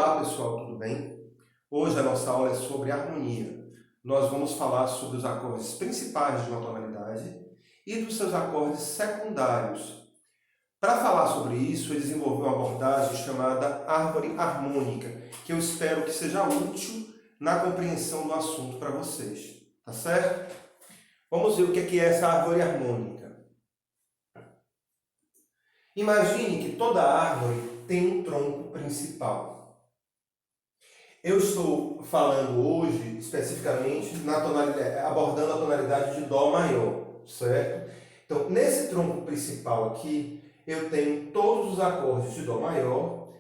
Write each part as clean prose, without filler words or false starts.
Olá pessoal, tudo bem? Hoje a nossa aula é sobre harmonia. Nós vamos falar sobre os acordes principais de uma tonalidade e dos seus acordes secundários. Para falar sobre isso, eu desenvolvi uma abordagem chamada árvore harmônica, que eu espero que seja útil na compreensão do assunto para vocês. Tá certo? Vamos ver o que é essa árvore harmônica. Imagine que toda árvore tem um tronco principal. Eu estou falando hoje, especificamente, abordando a tonalidade de Dó maior, certo? Então, nesse tronco principal aqui, eu tenho todos os acordes de Dó maior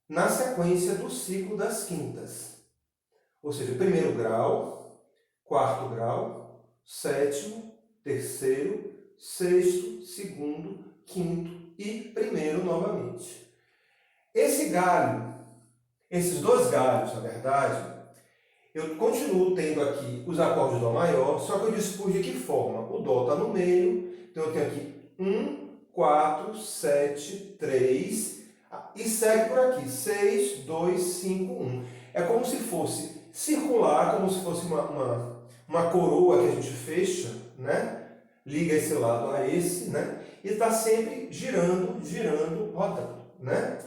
na sequência do ciclo das quintas. Ou seja, primeiro grau, quarto grau, sétimo, terceiro, sexto, segundo, quinto e primeiro novamente. Esses dois galhos, na verdade, eu continuo tendo aqui os acordes de Dó maior, só que eu dispus de que forma? O Dó está no meio, então eu tenho aqui 1, 4, 7, 3, e segue por aqui, 6, 2, 5, 1. É como se fosse circular, como se fosse uma coroa que a gente fecha, né? Liga esse lado a esse, né? E está sempre girando, girando, rodando, né?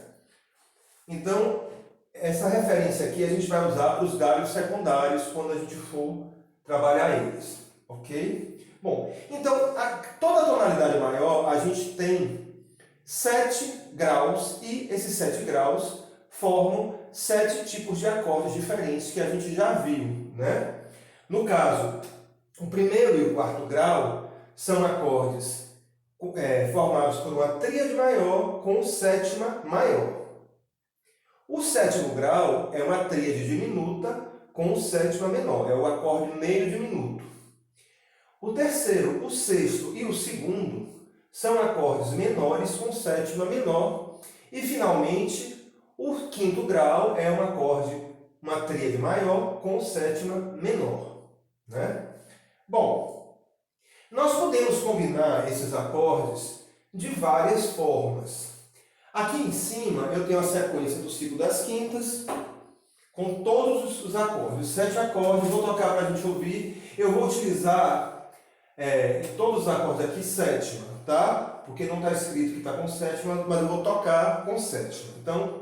Então, essa referência aqui a gente vai usar para os galhos secundários quando a gente for trabalhar eles, ok? Bom, então, toda tonalidade maior a gente tem 7 graus e esses 7 graus formam 7 tipos de acordes diferentes que a gente já viu, né? No caso, o primeiro e o quarto grau são acordes formados por uma tríade maior com sétima maior. O sétimo grau é uma tríade diminuta com sétima menor, é o acorde meio diminuto. O terceiro, o sexto e o segundo são acordes menores com sétima menor. E, finalmente, o quinto grau é um acorde, uma tríade maior com sétima menor, né? Bom, nós podemos combinar esses acordes de várias formas. Aqui em cima eu tenho a sequência do ciclo das quintas, com todos os acordes, 7 acordes, vou tocar para a gente ouvir. Eu vou utilizar todos os acordes aqui sétima, tá? Porque não está escrito que está com sétima, mas eu vou tocar com sétima. Então...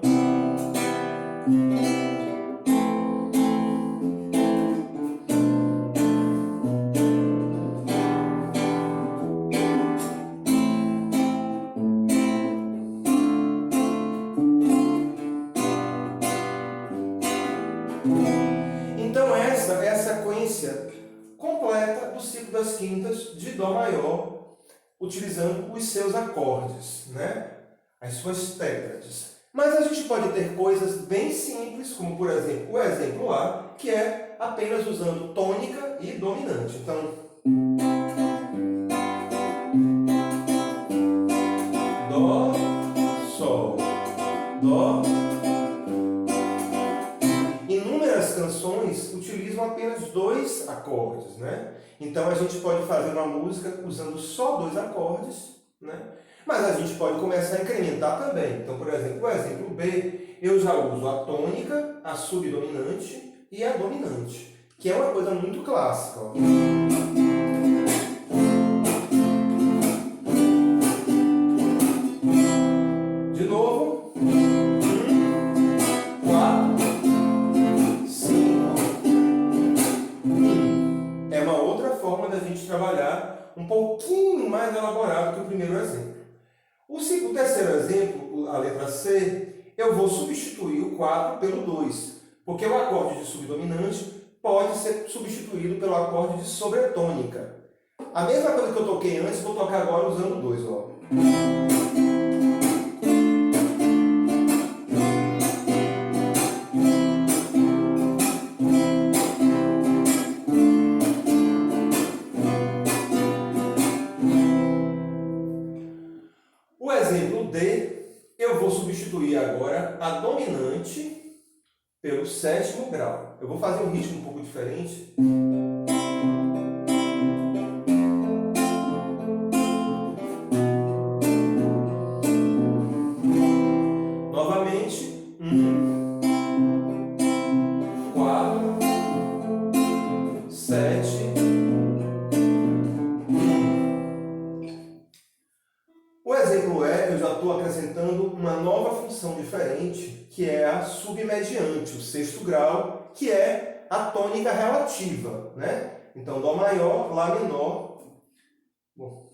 Então essa é a sequência completa do ciclo das quintas de Dó maior, utilizando os seus acordes, né? As suas tétrades. Mas a gente pode ter coisas bem simples, como por exemplo o exemplo A, que é apenas usando tônica e dominante. Então, Dó, Sol, Dó. Inúmeras canções utilizam apenas 2 acordes, né? Então a gente pode fazer uma música usando só 2 acordes, né? Mas a gente pode começar a incrementar também. Então, por exemplo, o exemplo B, eu já uso a tônica, a subdominante e a dominante, que é uma coisa muito clássica, ó. De novo. Trabalhar um pouquinho mais elaborado que o primeiro exemplo. O terceiro exemplo, a letra C, eu vou substituir o 4 pelo 2, porque o acorde de subdominante pode ser substituído pelo acorde de sobretônica. A mesma coisa que eu toquei antes, vou tocar agora usando o 2, ó. O exemplo D, eu vou substituir agora a dominante pelo sétimo grau. Eu vou fazer um ritmo um pouco diferente. Novamente. 1, que é a submediante, o sexto grau, que é a tônica relativa, né? Então, Dó maior, Lá menor. Bom.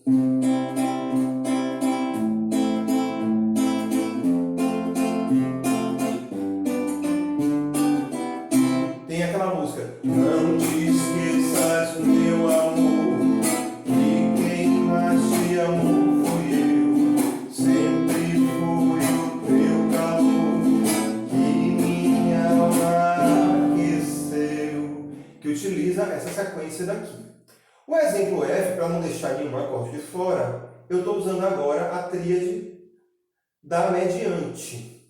Tem aquela música. Não te esqueças, meu amor, que quem mais te amou foi eu. Sempre fui o teu calor, que minha alma aqueceu. Que utiliza essa sequência daqui. O exemplo F, para não deixar nenhum acorde de fora, eu estou usando agora a tríade da mediante,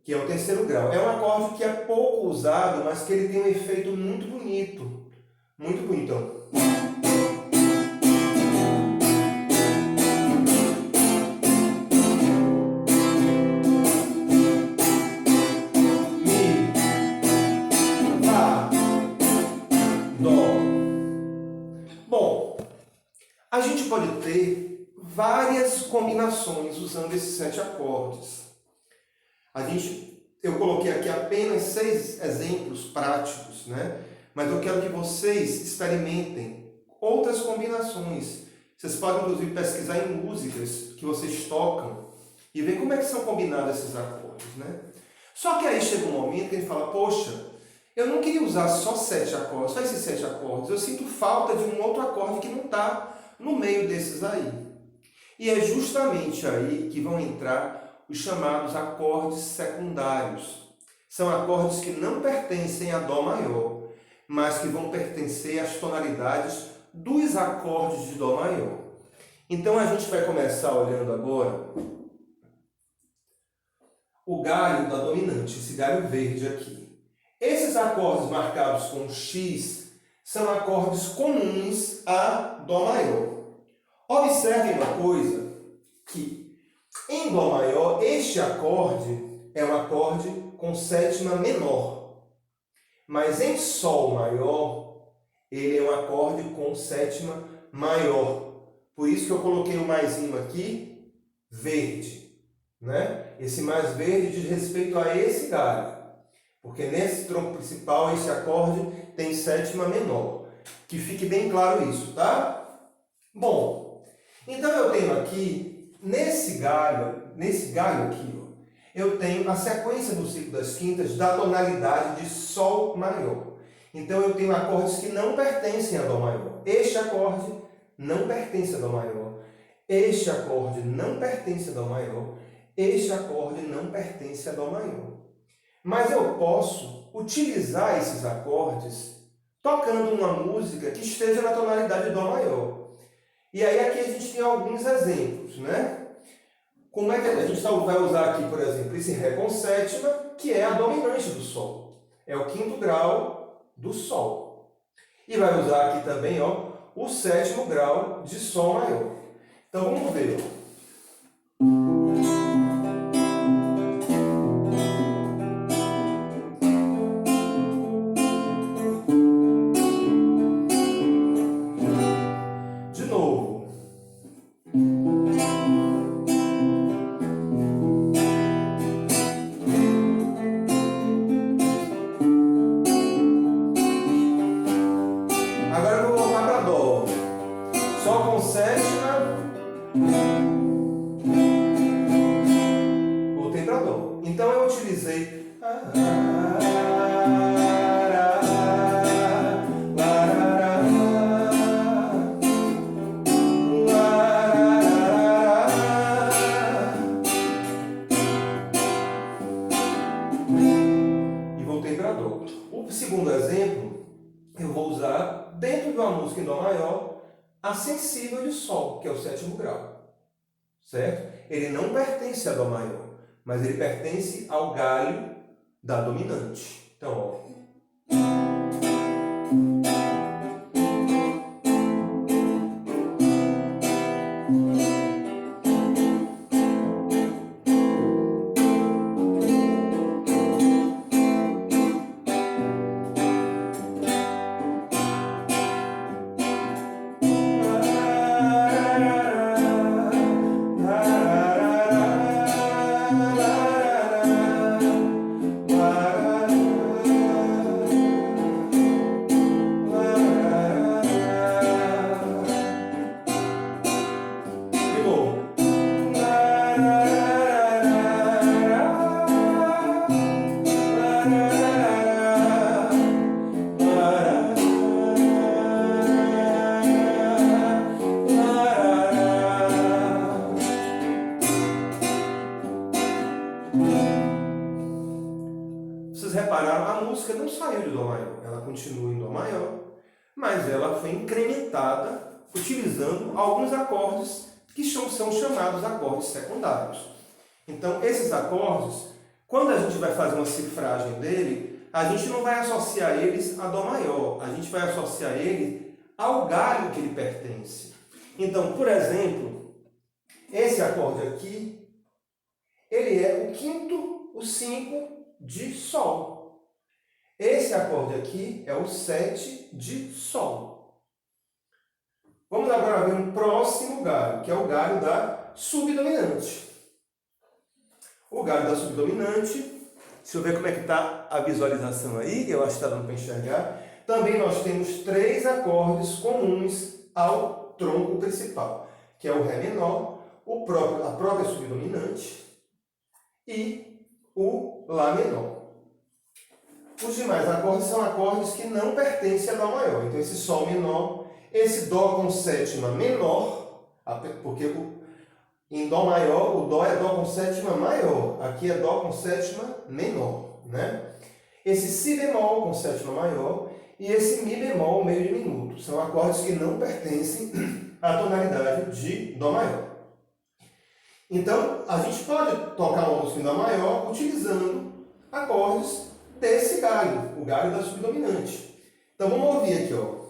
que é o terceiro grau. É um acorde que é pouco usado, mas que ele tem um efeito muito bonito. Muito bonito. Mi, Fá, Dó. Bom, a gente pode ter várias combinações usando esses 7 acordes. Eu coloquei aqui apenas 6 exemplos práticos, né? Mas eu quero que vocês experimentem outras combinações. Vocês podem, inclusive, pesquisar em músicas que vocês tocam e ver como é que são combinados esses acordes, né? Só que aí chega um momento que a gente fala, poxa, eu não queria usar só 7 acordes, só esses 7 acordes. Eu sinto falta de um outro acorde que não está no meio desses aí. E é justamente aí que vão entrar os chamados acordes secundários. São acordes que não pertencem a Dó maior, mas que vão pertencer às tonalidades dos acordes de Dó maior. Então a gente vai começar olhando agora o galho da dominante, esse galho verde aqui. Esses acordes marcados com X são acordes comuns a Dó maior. Observem uma coisa, que em Dó maior, este acorde é um acorde com sétima menor. Mas em Sol maior, ele é um acorde com sétima maior. Por isso que eu coloquei o maisinho aqui, verde, né? Esse mais verde diz respeito a esse galho. Porque nesse tronco principal, esse acorde tem sétima menor. Que fique bem claro isso, tá? Bom, então eu tenho aqui, nesse galho aqui, ó, eu tenho a sequência do ciclo das quintas da tonalidade de Sol maior. Então eu tenho acordes que não pertencem a Dó maior. Este acorde não pertence a Dó maior. Este acorde não pertence a Dó maior. Este acorde não pertence a Dó maior. Mas eu posso utilizar esses acordes tocando uma música que esteja na tonalidade de Dó maior. E aí aqui a gente tem alguns exemplos, né? Como é que a gente vai usar aqui, por exemplo, esse Ré com sétima, que é a dominante do Sol. É o quinto grau do Sol. E vai usar aqui também, ó, o sétimo grau de Sol maior. Então vamos ver, ó. De novo. Agora eu vou voltar para Dó. Sol com sétima. Voltei para Dó. Então eu utilizei. E voltei para Dó. O segundo exemplo, eu vou usar dentro de uma música em Dó maior, a sensível de Sol, que é o sétimo grau. Certo? Ele não pertence a Dó maior, mas ele pertence ao galho da dominante. Então, ó. vocês repararam, a música não saiu de Dó maior, ela continua em Dó maior, mas ela foi incrementada utilizando alguns acordes que são chamados acordes secundários. Então, esses acordes, quando a gente vai fazer uma cifragem dele, a gente não vai associar eles a Dó maior, a gente vai associar ele ao galho que ele pertence. Então, por exemplo, esse acorde aqui, ele é o quinto, o 5 de Sol. Esse acorde aqui é o 7 de Sol. Vamos agora ver um próximo galho, que é o galho da subdominante. O galho da subdominante, deixa eu ver como é que está a visualização aí, eu acho que está dando para enxergar. Também nós temos 3 acordes comuns ao tronco principal, que é o Ré menor, a própria subdominante e o Lá menor. Os demais acordes são acordes que não pertencem a Dó maior. Então, esse Sol menor, esse Dó com sétima menor, porque em Dó maior, o Dó é Dó com sétima maior. Aqui é Dó com sétima menor, né? Esse Si bemol com sétima maior e esse Mi bemol meio diminuto. São acordes que não pertencem à tonalidade de Dó maior. Então, a gente pode tocar uma música em Dó maior utilizando acordes desse galho, o galho da subdominante. Então, vamos ouvir aqui, ó.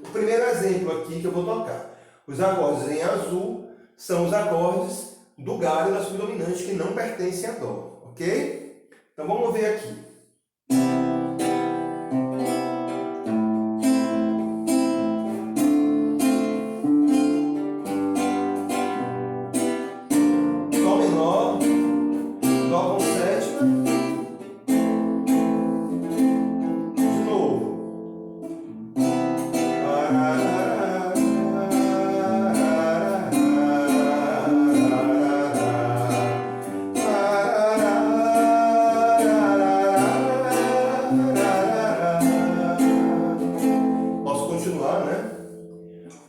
O primeiro exemplo aqui que eu vou tocar. Os acordes em azul são os acordes do galho da subdominante que não pertencem a Dó, ok? Então, vamos ver aqui.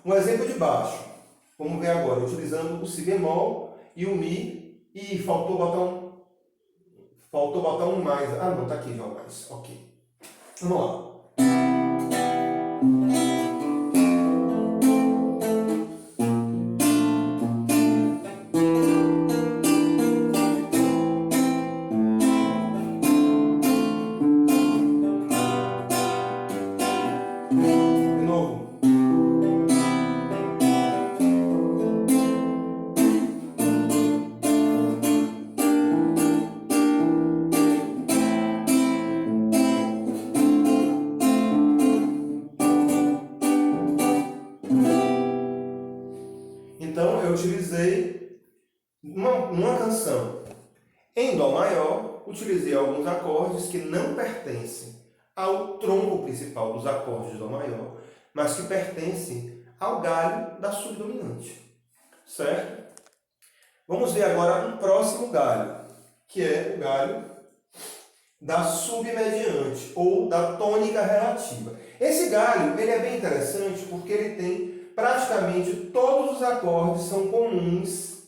Um exemplo de baixo. Vamos ver agora, utilizando o Si bemol e o Mi. E faltou botar um mais. Ah, não, tá aqui já o mais. Ok. Vamos lá. De novo. Então, eu utilizei uma canção em Dó maior, utilizei alguns acordes que não pertencem ao tronco principal dos acordes de Dó maior, mas que pertencem ao galho da subdominante, certo? Vamos ver agora um próximo galho, que é o galho da submediante, ou da tônica relativa. Esse galho ele é bem interessante porque ele tem praticamente todos os acordes são comuns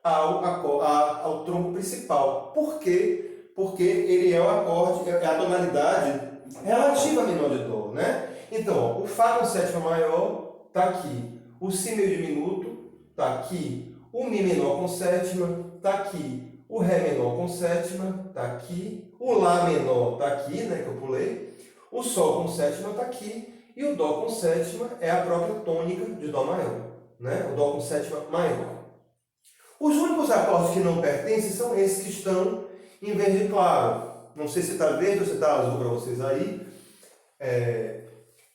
ao tronco principal. Por quê? Porque ele é o acorde, é a tonalidade relativa menor de Dó, né? Então, ó, o Fá com sétima maior está aqui, o Si meio diminuto está aqui, o Mi menor com sétima está aqui, o Ré menor com sétima está aqui, o Lá menor está aqui, né, que eu pulei, o Sol com sétima está aqui, e o Dó com sétima é a própria tônica de Dó maior, né? O Dó com sétima maior. Os únicos acordes que não pertencem são esses que estão em verde claro. Não sei se está verde ou se está azul para vocês aí.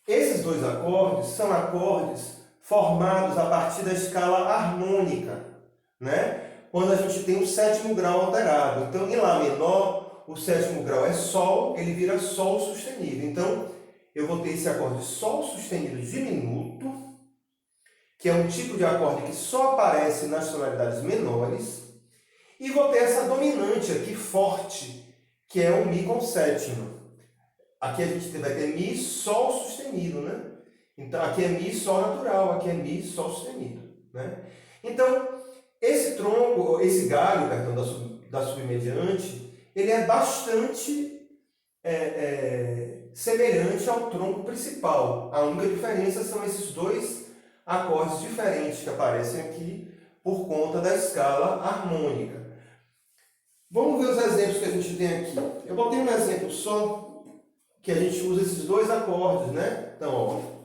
Esses dois acordes são acordes formados a partir da escala harmônica, né? Quando a gente tem o sétimo grau alterado. Então, em Lá menor, o sétimo grau é Sol, ele vira Sol sustenido. Então, eu vou ter esse acorde Sol sustenido diminuto, que é um tipo de acorde que só aparece nas tonalidades menores, e vou ter essa dominante aqui forte, que é o Mi com sétima. Aqui a gente vai ter Mi, Sol sustenido, né? Então, aqui é Mi, Sol natural, aqui é Mi, Sol sustenido, né? Então, esse tronco, esse galho, perdão, da submediante, ele é bastante semelhante ao tronco principal. A única diferença são esses dois acordes diferentes que aparecem aqui por conta da escala harmônica. Vamos ver os exemplos que a gente tem aqui. Eu botei um exemplo só, que a gente usa esses dois acordes, né? Então, ó.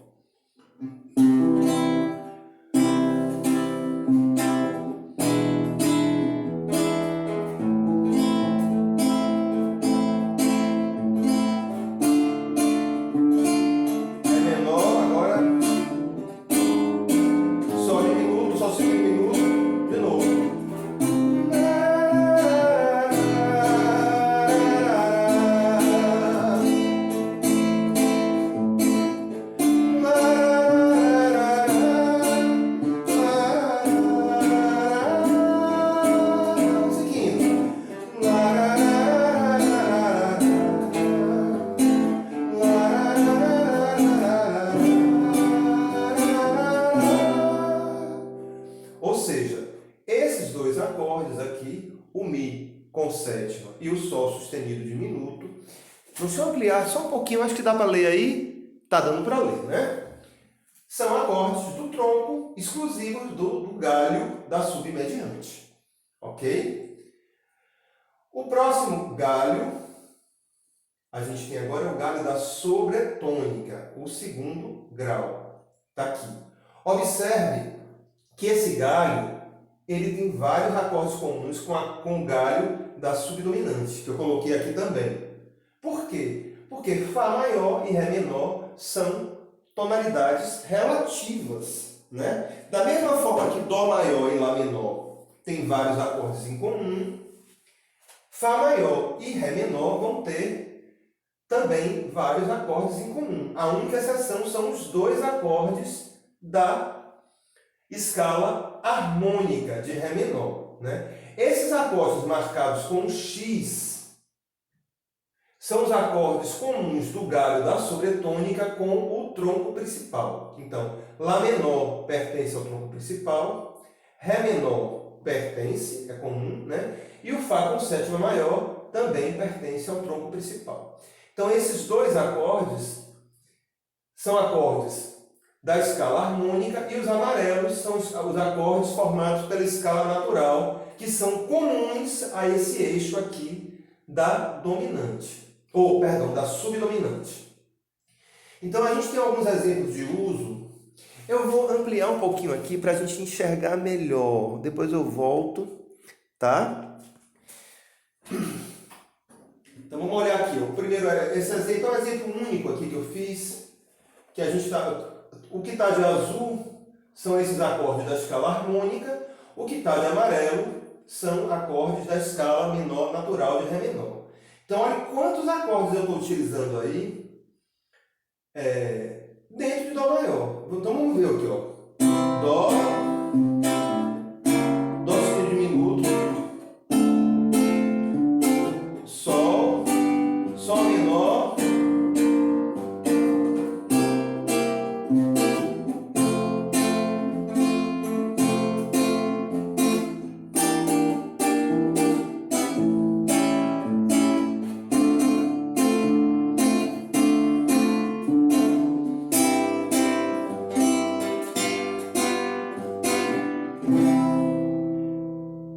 Ou seja, esses dois acordes aqui, o Mi com sétima e o Sol sustenido diminuto, deixa eu ampliar só um pouquinho, acho que dá para ler aí, tá dando para ler, né? São acordes do tronco exclusivos do galho da submediante, ok? O próximo galho, a gente tem agora o galho da sobretônica, o segundo grau, tá aqui. Observe que esse galho, ele tem vários acordes comuns com o galho da subdominante, que eu coloquei aqui também. Por quê? Porque Fá maior e Ré menor são tonalidades relativas, né? Da mesma forma que Dó maior e Lá menor tem vários acordes em comum, Fá maior e Ré menor vão ter também vários acordes em comum. A única exceção são os dois acordes da escala harmônica de Ré menor, né? Esses acordes marcados com X são os acordes comuns do galho da sobretônica com o tronco principal. Então, Lá menor pertence ao tronco principal, Ré menor pertence, é comum, né? E o Fá com sétima maior também pertence ao tronco principal. Então, esses dois acordes são acordes da escala harmônica e os amarelos são os acordes formados pela escala natural, que são comuns a esse eixo aqui da dominante, ou, perdão, da subdominante. Então, a gente tem alguns exemplos de uso. Eu vou ampliar um pouquinho aqui para a gente enxergar melhor. Depois eu volto, tá? Então, vamos olhar aqui. O primeiro, esse exemplo é um exemplo único aqui que eu fiz, que a gente está... O que está de azul são esses acordes da escala harmônica, o que está de amarelo são acordes da escala menor natural de Ré menor. Então, olha quantos acordes eu estou utilizando aí dentro de Dó maior. Então, vamos ver aqui, ó. Dó, Dó sustenido diminuto, Sol, Sol menor,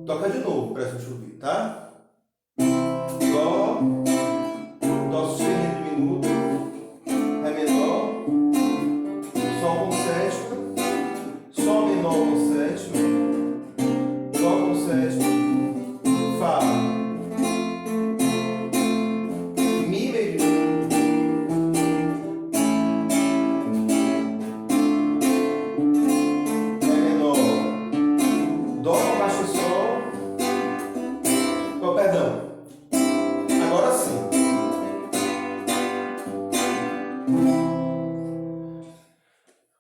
toca de novo para a gente ouvir, tá? Dó, Dó sustenido diminuto, Ré menor, Sol com sétima, Sol menor com sétima, Dó com sétima, Fá, Mi meio, Ré menor, Dó com baixo Sol. Oh, perdão. Agora sim.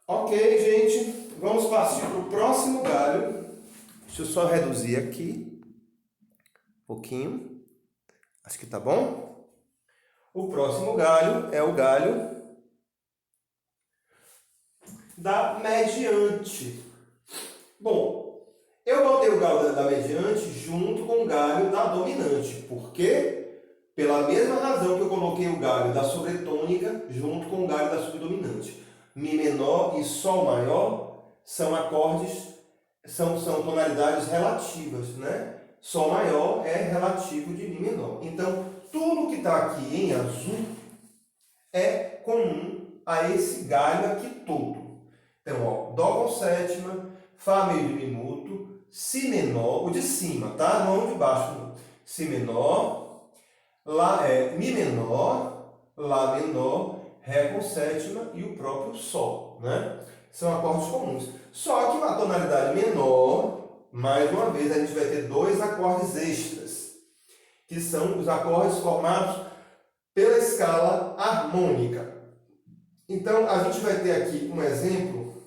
Ok, gente. Vamos partir para o próximo galho. Deixa eu só reduzir aqui um pouquinho. Acho que tá bom. O próximo galho é o galho da mediante. Bom, eu botei o galho da mediante junto com o galho da dominante. Por quê? Pela mesma razão que eu coloquei o galho da sobretônica junto com o galho da subdominante. Mi menor e Sol maior são acordes, são tonalidades relativas, né? Sol maior é relativo de Mi menor. Então, tudo que está aqui em azul é comum a esse galho aqui todo. Então, ó, Dó com sétima, Fá meio diminuto, Si menor, o de cima, tá? Não o de baixo, não. Si menor, Lá, Mi menor, Lá menor, Ré com sétima e o próprio Sol, né? São acordes comuns. Só que na tonalidade menor, mais uma vez, a gente vai ter dois acordes extras, que são os acordes formados pela escala harmônica. Então, a gente vai ter aqui um exemplo.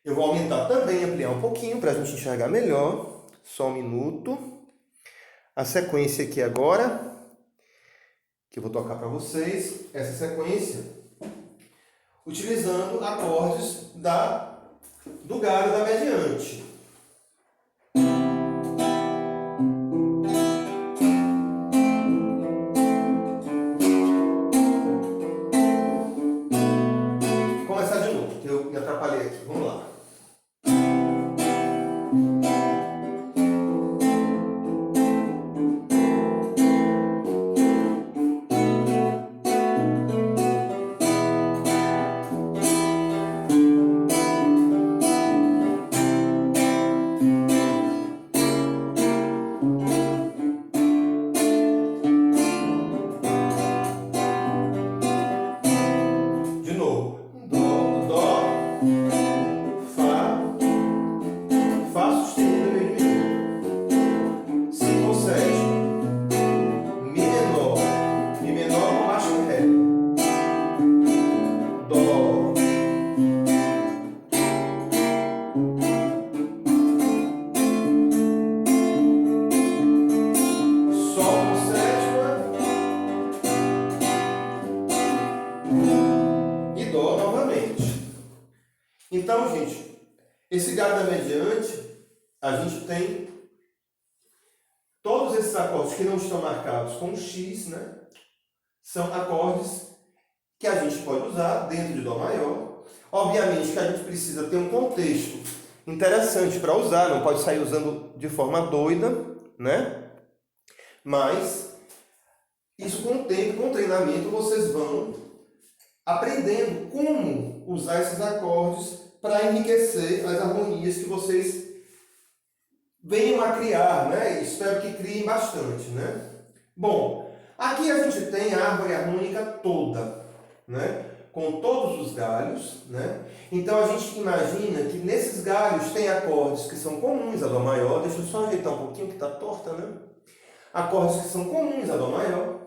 Eu vou aumentar também, ampliar um pouquinho para a gente enxergar melhor. Só um minuto. A sequência aqui agora, que eu vou tocar para vocês, essa sequência, utilizando acordes do galho da mediante. Vou começar de novo, que eu me atrapalhei aqui. Vamos lá. Então, gente, esse galho da mediante, a gente tem todos esses acordes que não estão marcados com X, né? São acordes que a gente pode usar dentro de Dó maior. Obviamente que a gente precisa ter um contexto interessante para usar, não pode sair usando de forma doida, né? Mas isso com o tempo, com o treinamento, vocês vão aprendendo como usar esses acordes para enriquecer as harmonias que vocês venham a criar, né? Espero que criem bastante, né? Bom, aqui a gente tem a árvore harmônica toda, né? Com todos os galhos, né? Então a gente imagina que nesses galhos tem acordes que são comuns a Dó maior. Deixa eu só ajeitar um pouquinho que está torta, né? Acordes que são comuns a Dó maior,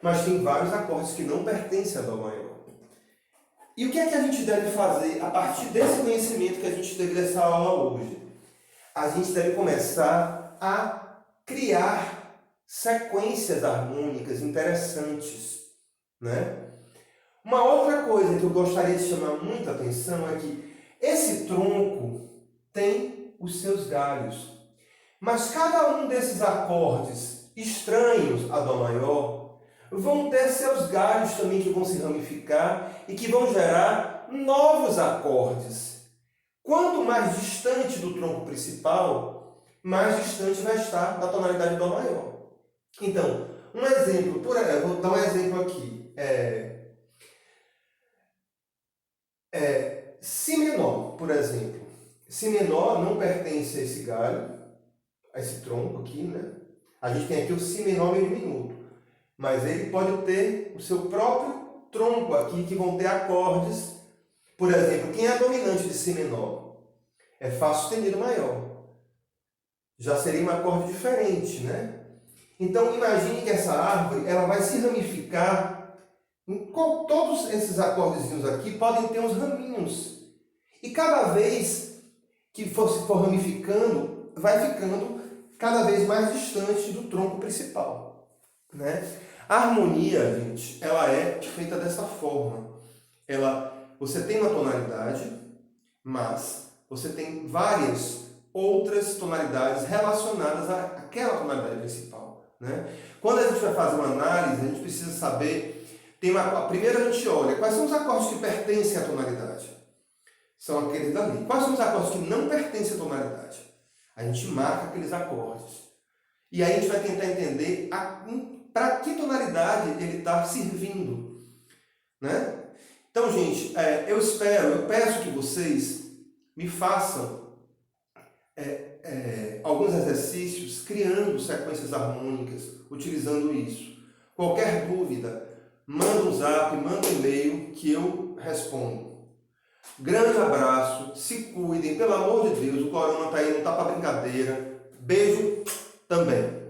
mas tem vários acordes que não pertencem a Dó maior. E o que é que a gente deve fazer a partir desse conhecimento que a gente teve dessa aula hoje? A gente deve começar a criar sequências harmônicas interessantes, né? Uma outra coisa que eu gostaria de chamar muita atenção é que esse tronco tem os seus galhos, mas cada um desses acordes estranhos a Dó maior vão ter seus galhos também que vão se ramificar e que vão gerar novos acordes. Quanto mais distante do tronco principal, mais distante vai estar da tonalidade de Dó maior. Então, um exemplo, vou dar um exemplo aqui. Si menor, por exemplo. Si menor não pertence a esse galho, a esse tronco aqui, né? A gente tem aqui o Si menor meio diminuto. Mas ele pode ter o seu próprio tronco aqui, que vão ter acordes. Por exemplo, quem é a dominante de Si menor? É Fá sustenido maior. Já seria um acorde diferente, né? Então, imagine que essa árvore ela vai se ramificar. Todos esses acordezinhos aqui podem ter uns raminhos. E cada vez que se for ramificando, vai ficando cada vez mais distante do tronco principal, né? A harmonia, gente, ela é feita dessa forma. Você tem uma tonalidade, mas você tem várias outras tonalidades relacionadas àquela tonalidade principal, né? Quando a gente vai fazer uma análise, a gente precisa saber, primeiro a gente olha quais são os acordes que pertencem à tonalidade. São aqueles dali. Quais são os acordes que não pertencem à tonalidade? A gente marca aqueles acordes. E aí a gente vai tentar entender para que tonalidade ele está servindo, né? Então, gente, eu peço que vocês me façam alguns exercícios criando sequências harmônicas, utilizando isso. Qualquer dúvida, manda um zap, manda um e-mail que eu respondo. Grande abraço, se cuidem, pelo amor de Deus, o corona está aí, não está para brincadeira. Beijo também.